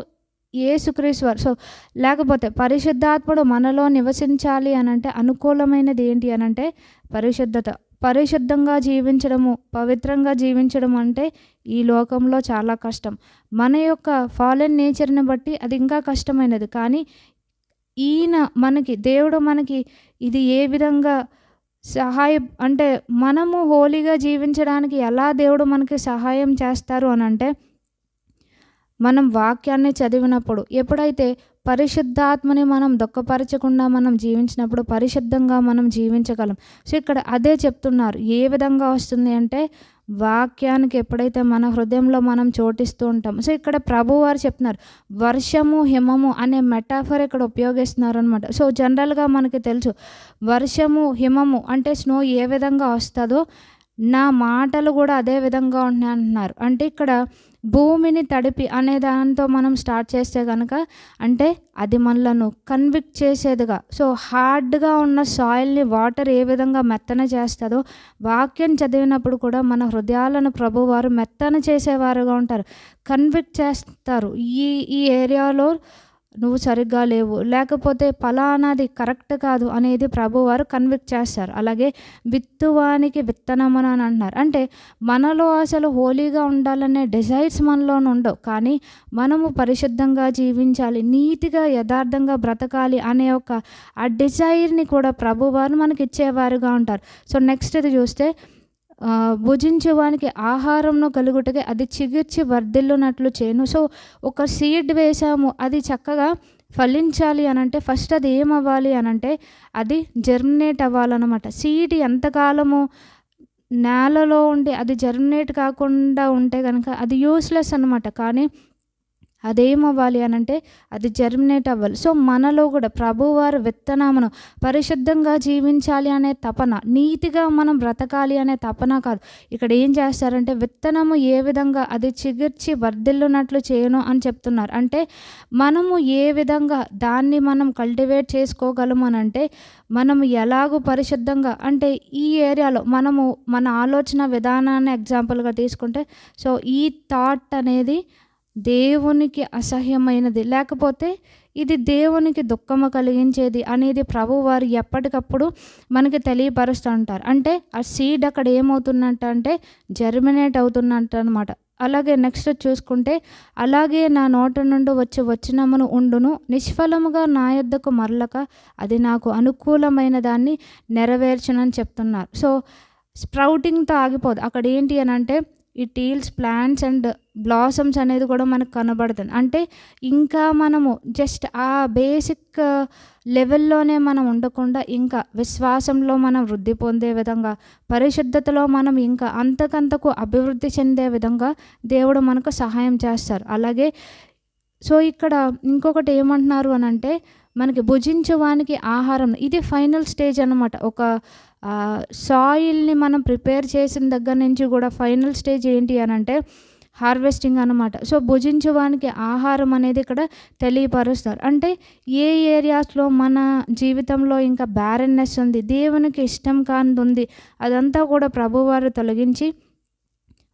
యేసుక్రీస్తు వారు. సో, లేకపోతే పరిశుద్ధాత్ముడు మనలో నివసించాలి అనంటే అనుకూలమైనది ఏంటి అనంటే పరిశుద్ధత. పరిశుద్ధంగా జీవించడము, పవిత్రంగా జీవించడం అంటే ఈ లోకంలో చాలా కష్టం. మన యొక్క ఫాలెన్ నేచర్‌ని బట్టి అది ఇంకా కష్టమైనది. కానీ దేవుడు మనకి ఇది ఏ విధంగా అంటే మనము హోలీగా జీవించడానికి ఎలా దేవుడు మనకి సహాయం చేస్తారు అనంటే మనం వాక్యాన్ని చదివినప్పుడు ఎప్పుడైతే పరిశుద్ధాత్మని మనం దుఃఖపరచకుండా మనం జీవించినప్పుడు పరిశుద్ధంగా మనం జీవించగలం. సో, ఇక్కడ అదే చెప్తున్నారు. ఏ విధంగా వస్తుంది అంటే వాక్యానికి ఎప్పుడైతే మన హృదయంలో మనం చోటిస్తూ ఉంటాం. సో, ఇక్కడ ప్రభువారు చెప్తున్నారు వర్షము, హిమము అనే మెటాఫర్ ఇక్కడ ఉపయోగిస్తున్నారనమాట. సో, జనరల్‌గా మనకి తెలుసు వర్షము, హిమము అంటే స్నో ఏ విధంగా వస్తుందో నా మాటలు కూడా అదే విధంగా ఉంటున్నాయి అంటున్నారు. అంటే ఇక్కడ భూమిని తడిపి అనే దాంతో మనం స్టార్ట్ చేస్తే కనుక అంటే అది మనలను కన్విక్ట్ చేసేదిగా. సో, హార్డ్‌గా ఉన్న సాయిల్‌ని వాటర్ ఏ విధంగా మెత్తన చేస్తుందో వాక్యం చదివినప్పుడు కూడా మన హృదయాలను ప్రభువారు మెత్తన చేసేవారుగా ఉంటారు. కన్విక్ట్ చేస్తారు. ఈ ఏరియాలో నువ్వు సరిగ్గా లేవు, లేకపోతే ఫలానాది కరెక్ట్ కాదు అనేది ప్రభువారు కన్విక్ట్ చేస్తారు. అలాగే విత్తువానికి విత్తనమును అని అంటున్నారు. అంటే మనలో అసలు హోలీగా ఉండాలనే డిజైర్స్ మనలో ఉండవు. కానీ మనము పరిశుద్ధంగా జీవించాలి, నీతిగా యథార్థంగా బ్రతకాలి అనే ఆ డిజైర్ని కూడా ప్రభువారు మనకి ఇచ్చేవారుగా ఉంటారు. సో, నెక్స్ట్ ఇది చూస్తే భుజించువానికి ఆహారంను కలుగుటకే అది చిగిర్చి వర్ధిల్లునట్లు చేయును. సో, ఒక సీడ్ వేసాము, అది చక్కగా ఫలించాలి అనంటే ఫస్ట్ అది ఏమవ్వాలి అనంటే అది జర్మినేట్ అవ్వాలన్నమాట. సీడ్ ఎంతకాలము నేలలో ఉండి అది జర్మినేట్ కాకుండా ఉంటే గనక అది యూస్‌లెస్ అనమాట. కానీ అదేమవ్వాలి అనంటే అది జర్మినేట్ అవ్వాలి. సో, మనలో కూడా ప్రభువారు విత్తనమును పరిశుద్ధంగా జీవించాలి అనే తపన, నీతిగా మనం బ్రతకాలి అనే తపన కాదు. ఇక్కడ ఏం చేస్తారంటే విత్తనము ఏ విధంగా అది చిగిర్చి వర్ధిల్లునట్లు చేయును అని చెప్తున్నారు. అంటే మనము ఏ విధంగా దాన్ని మనం కల్టివేట్ చేసుకోగలము అనంటే మనము ఎలాగూ పరిశుద్ధంగా అంటే ఈ ఏరియాలో మనము మన ఆలోచన విధానాన్ని ఎగ్జాంపుల్‌గా తీసుకుంటే సో, ఈ థాట్ అనేది దేవునికి అసహ్యమైనది, లేకపోతే ఇది దేవునికి దుఃఖము కలిగించేది అనేది ప్రభువారు ఎప్పటికప్పుడు మనకి తెలియపరుస్తూ ఉంటారు. అంటే ఆ సీడ్ అక్కడ ఏమవుతున్నట్టు అంటే జర్మినేట్ అవుతున్నట్టు అనమాట. అలాగే నెక్స్ట్ చూసుకుంటే, అలాగే నా నోట నుండి వచ్చి వచనమును ఉండును, నిష్ఫలముగా నా యొద్దకు మరలక అది నాకు అనుకూలమైన దాన్ని నెరవేర్చునని చెప్తున్నారు. సో, స్ప్రౌటింగ్‌తో ఆగిపోదు. అక్కడ ఏంటి అనంటే it eels plants and blossoms అనేది కూడా మనకు కనబడుతుంది. అంటే ఇంకా మనము జస్ట్ ఆ బేసిక్ లెవెల్లోనే మనం ఉండకుండా ఇంకా విశ్వాసంలో మనం వృద్ధి పొందే విధంగా, పరిశుద్ధతలో మనం ఇంకా అంతకంతకు అభివృద్ధి చెందే విధంగా దేవుడు మనకు సహాయం చేస్తారు. అలాగే సో, ఇక్కడ ఇంకొకటి ఏమంటున్నారు అనంటే మనకి భుజించువానికి ఆహారం, ఇది ఫైనల్ స్టేజ్ అనమాట. ఒక సాయిల్‌ని మనం ప్రిపేర్ చేసిన దగ్గర నుంచి కూడా ఫైనల్ స్టేజ్ ఏంటి అనంటే హార్వెస్టింగ్ అనమాట. సో, భుజించువానికి ఆహారం అనేది ఇక్కడ తెలియపరుస్తారు. అంటే ఏ ఏరియాస్‌లో మన జీవితంలో ఇంకా బ్యారెన్‌నెస్ ఉంది, దేవునికి ఇష్టం కానిది ఉంది, అదంతా కూడా ప్రభువారు తొలగించి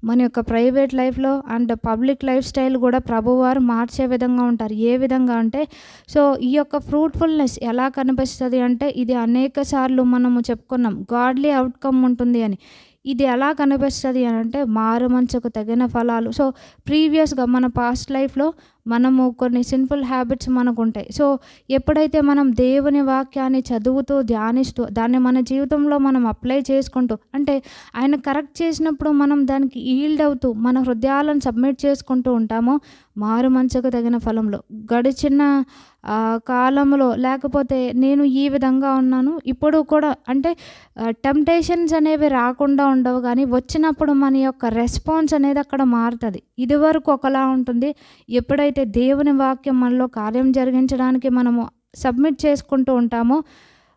మన యొక్క ప్రైవేట్ లైఫ్‌లో అండ్ పబ్లిక్ లైఫ్ స్టైల్ కూడా ప్రభువారు మార్చే విధంగా ఉంటారు. ఏ విధంగా అంటే సో, ఈ యొక్క ఫ్రూట్‌ఫుల్‌నెస్ ఎలా కనిపిస్తది అంటే ఇది అనేక సార్లు మనము చెప్పుకున్నాం గాడ్లీ అవుట్‌కమ్ ఉంటుంది అని. ఇది ఎలా కనిపిస్తది అనంటే మారు మనసుకు తగిన ఫలాలు. సో, ప్రీవియస్‌గా మన పాస్ట్ లైఫ్‌లో మనము కొన్ని సిన్ఫుల్ హ్యాబిట్స్ మనకుంటాయి. సో, ఎప్పుడైతే మనం దేవుని వాక్యాన్ని చదువుతూ, ధ్యానిస్తూ, దాన్ని మన జీవితంలో మనం అప్లై చేసుకుంటూ, అంటే ఆయన కరెక్ట్ చేసినప్పుడు మనం దానికి ఈల్డ్ అవుతూ మన హృదయాలను సబ్మిట్ చేసుకుంటూ ఉంటామో మారు మనసుకు తగిన ఫలంలో గడిచిన కాలంలో లేకపోతే నేను ఈ విధంగా ఉన్నాను ఇప్పుడు కూడా అంటే టెంప్టేషన్స్ అనేవి రాకుండా ఉండవు, కానీ వచ్చినప్పుడు మన యొక్క రెస్పాన్స్ అనేది అక్కడ మారుతుంది. ఇదివరకు ఒకలా ఉంటుంది, ఎప్పుడైతే దేవుని వాక్యం మనలో కార్యం జరిగించడానికి మనము సబ్మిట్ చేసుకుంటూ ఉంటామో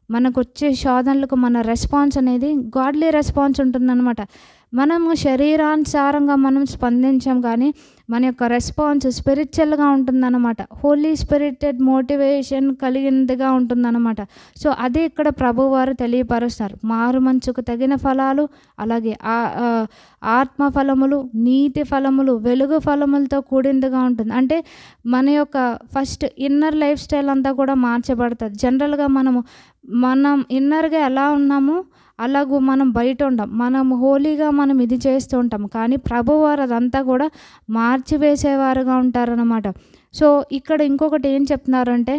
మనకు వచ్చే శోధనలకు మన రెస్పాన్స్ అనేది గాడ్లీ రెస్పాన్స్ ఉంటుందన్నమాట. మనము శరీరానుసారంగా మనం స్పందించాం, కానీ మన యొక్క రెస్పాన్స్ స్పిరిచువల్గా ఉంటుందన్నమాట. హోలీ స్పిరిటెడ్ మోటివేషన్ కలిగినదిగా ఉంటుందన్నమాట. సో, అదే ఇక్కడ ప్రభువారు తెలియపరుస్తారు. మారు మనసుకు తగిన ఫలాలు, అలాగే ఆత్మ ఫలములు, నీతి ఫలములు, వెలుగు ఫలములతో కూడిందిగా ఉంటుంది. అంటే మన యొక్క ఫస్ట్ ఇన్నర్ లైఫ్ స్టైల్ అంతా కూడా మార్చబడుతుంది. జనరల్గా మనం ఇన్నర్గా ఎలా ఉన్నామో అలాగూ మనం బయట ఉండం, మనం హోలీగా మనం ఇది చేస్తూ ఉంటాం, కానీ ప్రభువారు అదంతా కూడా మార్చివేసేవారుగా ఉంటారన్నమాట. సో, ఇక్కడ ఇంకొకటి ఏం చెప్తున్నారంటే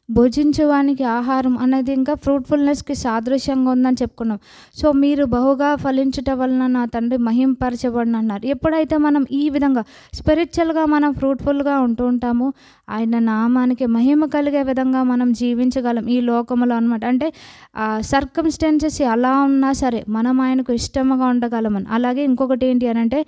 భుజించువానికి ఆహారం అనేది ఇంకా ఫ్రూట్ఫుల్నెస్కి సాదృశ్యంగా ఉందని చెప్పుకున్నాం. సో, మీరు బహుగా ఫలించుట వలన నా తండ్రి మహింపరచబడిన అన్నారు. ఎప్పుడైతే మనం ఈ విధంగా స్పిరిచువల్గా మనం ఫ్రూట్ఫుల్గా ఉంటూ ఉంటామో ఆయన నామానికి మహిమ కలిగే విధంగా మనం జీవించగలం ఈ లోకంలో అనమాట. అంటే సర్కమ్స్టెన్సెస్ ఎలా ఉన్నా సరే మనం ఆయనకు ఇష్టంగా ఉండగలమని. అలాగే ఇంకొకటి ఏంటి అని అంటే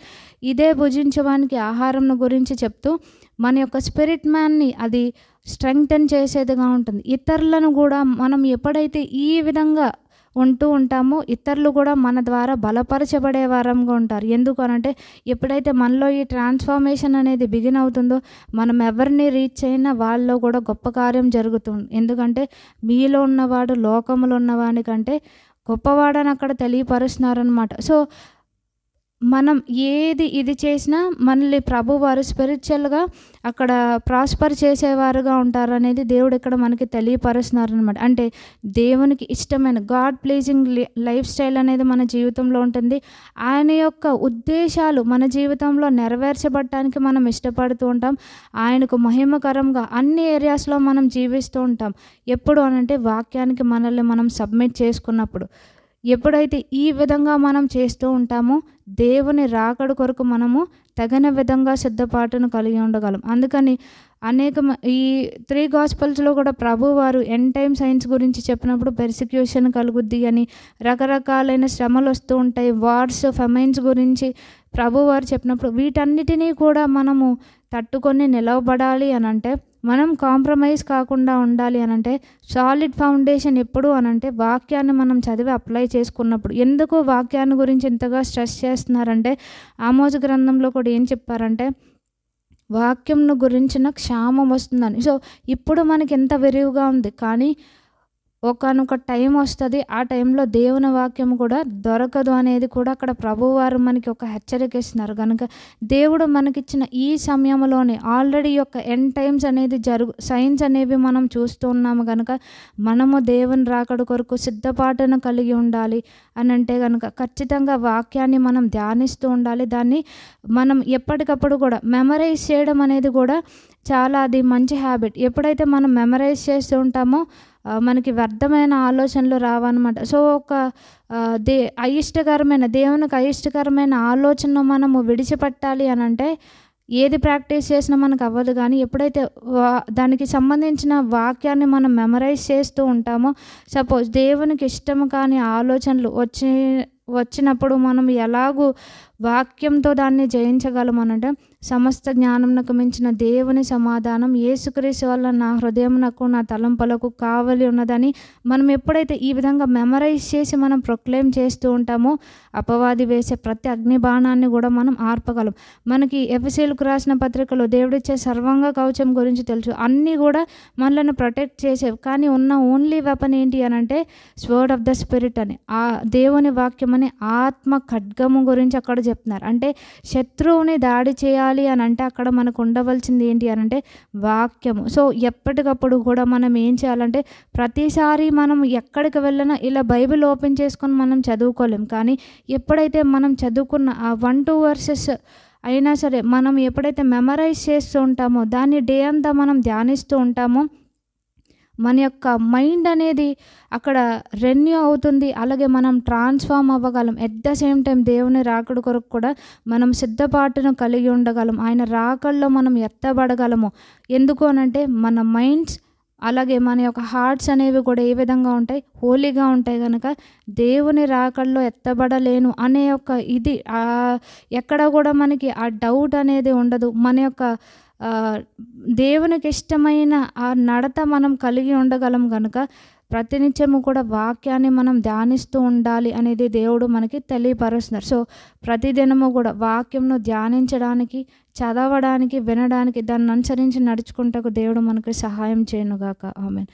ఇదే భుజించడానికి ఆహారం గురించి చెప్తూ మన యొక్క స్పిరిట్ మ్యాన్ని అది స్ట్రెంగ్తెన్ చేసేదిగా ఉంటుంది. ఇతరులను కూడా మనం ఎప్పుడైతే ఈ విధంగా ఉంటూ ఉంటామో ఇతరులు కూడా మన ద్వారా బలపరచబడే వారంగా ఉంటారు. ఎందుకు అనంటే ఎప్పుడైతే మనలో ఈ ట్రాన్స్ఫర్మేషన్ అనేది బిగిన్ అవుతుందో మనం ఎవరిని రీచ్ అయినా వాళ్ళలో కూడా గొప్ప కార్యం జరుగుతుంది. ఎందుకంటే మీలో ఉన్నవాడు లోకములో ఉన్నవాడి కంటే గొప్పవాడని అక్కడ తెలియపరుస్తున్నారనమాట. సో, మనం ఏది ఇది చేసినా మనల్ని ప్రభువారు స్పిరిచువల్గా అక్కడ ప్రాస్పర్ చేసేవారుగా ఉంటారనేది దేవుడు ఇక్కడ మనకి తెలియపరుస్తున్నారనమాట. అంటే దేవునికి ఇష్టమైన గాడ్ ప్లీజింగ్ లైఫ్ స్టైల్ అనేది మన జీవితంలో ఉంటుంది. ఆయన యొక్క ఉద్దేశాలు మన జీవితంలో నెరవేర్చబడటానికి మనం ఇష్టపడుతూ ఉంటాం. ఆయనకు మహిమకరంగా అన్ని ఏరియాస్లో మనం జీవిస్తూ ఉంటాం. ఎప్పుడు అనంటే వాక్యానికి మనల్ని మనం సబ్మిట్ చేసుకున్నప్పుడు. ఎప్పుడైతే ఈ విధంగా మనం చేస్తూ ఉంటామో దేవుని రాకడ కొరకు మనము తగిన విధంగా సిద్ధపాటును కలిగి ఉండగలం. అందుకని ఈ 3 గాస్పెల్స్‌లో కూడా ప్రభువారు ఎండ్ టైమ్ సైన్స్ గురించి చెప్పినప్పుడు పెర్సిక్యూషన్ కలుగుద్ది అని, రకరకాలైన శ్రమలొస్తూ ఉంటాయి, వార్స్, ఫెమైన్స్ గురించి ప్రభువారు చెప్పినప్పుడు వీటన్నిటినీ కూడా మనము తట్టుకొని నిలవబడాలి అనంటే, మనం కాంప్రమైజ్ కాకుండా ఉండాలి అనంటే, సాలిడ్ ఫౌండేషన్ ఎప్పుడు అనంటే వాక్యాన్ని మనం చదివి అప్లై చేసుకున్నప్పుడు. ఎందుకు వాక్యాన్ని గురించి ఇంతగా స్ట్రెస్ చేస్తున్నారంటే, ఆమోజు గ్రంథంలో కూడా ఏం చెప్పారంటే, వాక్యంను గురించిన క్షామం వస్తుందని. సో ఇప్పుడు మనకి ఎంత విరివిగా ఉంది, కానీ ఒకానొక టైం వస్తుంది, ఆ టైంలో దేవుని వాక్యం కూడా దొరకదు అనేది కూడా అక్కడ ప్రభువారు మనకి ఒక హెచ్చరిక ఇస్తున్నారు. కనుక దేవుడు మనకిచ్చిన ఈ సమయంలోనే ఆల్రెడీ యొక్క ఎండ్ టైమ్స్ అనేది సైన్స్ అనేవి మనం చూస్తూ ఉన్నాము. కనుక మనము దేవుని రాకడ కొరకు సిద్ధపాటును కలిగి ఉండాలి అని అంటే కనుక ఖచ్చితంగా వాక్యాన్ని మనం ధ్యానిస్తూ ఉండాలి. దాన్ని మనం ఎప్పటికప్పుడు కూడా మెమరైజ్ చేయడం అనేది కూడా చాలా అది మంచి హ్యాబిట్. ఎప్పుడైతే మనం మెమరైజ్ చేస్తూ ఉంటామో మనకి వ్యర్థమైన ఆలోచనలు రావన్నమాట. సో ఒక దేవునికి అయిష్టకరమైన ఆలోచనను మనము విడిచిపెట్టాలి అని అంటే ఏది ప్రాక్టీస్ చేసినా మనకు అవ్వదు. కానీ ఎప్పుడైతే దానికి సంబంధించిన వాక్యాన్ని మనం మెమరైజ్ చేస్తూ ఉంటామో, సపోజ్ దేవునికి ఇష్టం కాని ఆలోచనలు వచ్చినప్పుడు మనం ఎలాగూ వాక్యంతో దాన్ని జయించగలమనంటే, సమస్త జ్ఞానమునకు మించిన దేవుని సమాధానం యేసుక్రీస్తు వల్ల నా హృదయమునకు నా తలంపులకు కావలి ఉన్నదని మనం ఎప్పుడైతే ఈ విధంగా మెమరైజ్ చేసి మనం ప్రొక్లెయిమ్ చేస్తూ ఉంటామో, అపవాది వేసే ప్రతి అగ్ని బాణాన్ని కూడా మనం ఆర్పగలం. మనకి ఎఫెసీయులకు రాసిన పత్రికలో దేవుడిచ్చే సర్వాంగ కవచం గురించి తెలుసు. అన్నీ కూడా మనల్ని ప్రొటెక్ట్ చేసేవి. కానీ ఉన్న ఓన్లీ వెపన్ ఏంటి అని అంటే స్వర్డ్ ఆఫ్ ద స్పిరిట్ అని, ఆ దేవుని వాక్యం అని, ఆత్మ ఖడ్గము గురించి అక్కడ చెప్తున్నారు. అంటే శత్రువుని దాడి చేయాలి అని అంటే అక్కడ మనకు ఉండవలసింది ఏంటి అని అంటే వాక్యము. సో ఎప్పటికప్పుడు కూడా మనం ఏం చేయాలంటే, ప్రతిసారి మనం ఎక్కడికి వెళ్ళినా ఇలా బైబిల్ ఓపెన్ చేసుకొని మనం చదువుకోలేం. కానీ ఎప్పుడైతే మనం చదువుకున్న ఆ 1-2 వర్సెస్ అయినా సరే మనం ఎప్పుడైతే మెమరైజ్ చేస్తూ ఉంటామో, దాన్ని డే అంతా మనం ధ్యానిస్తూ ఉంటామో, మన యొక్క మైండ్ అనేది అక్కడ రెన్యూ అవుతుంది. అలాగే మనం ట్రాన్స్ఫార్మ్ అవ్వగలం. ఎట్ ద సేమ్ టైం దేవుని రాకడ కొరకు కూడా మనం సిద్ధపాటును కలిగి ఉండగలం. ఆయన రాకడలో మనం ఎత్తబడగలము. ఎందుకు అనంటే మన మైండ్స్ అలాగే మన యొక్క హార్ట్స్ అనేవి కూడా ఏ విధంగా ఉంటాయి, హోలీగా ఉంటాయి. కనుక దేవుని రాకడలో ఎత్తబడలేను అనే ఒక ఇది ఎక్కడ కూడా మనకి ఆ డౌట్ అనేది ఉండదు. మన యొక్క దేవునికి ఇష్టమైన ఆ నడత మనం కలిగి ఉండగలం. కనుక ప్రతినిత్యము కూడా వాక్యాన్ని మనం ధ్యానిస్తూ ఉండాలి అనేది దేవుడు మనకి తెలియపరుస్తున్నారు. సో ప్రతిదినము కూడా వాక్యంను ధ్యానించడానికి, చదవడానికి, వినడానికి, దాన్ని అనుసరించి నడుచుకుంటకు దేవుడు మనకి సహాయం చేయనుగాక. ఆమేన్.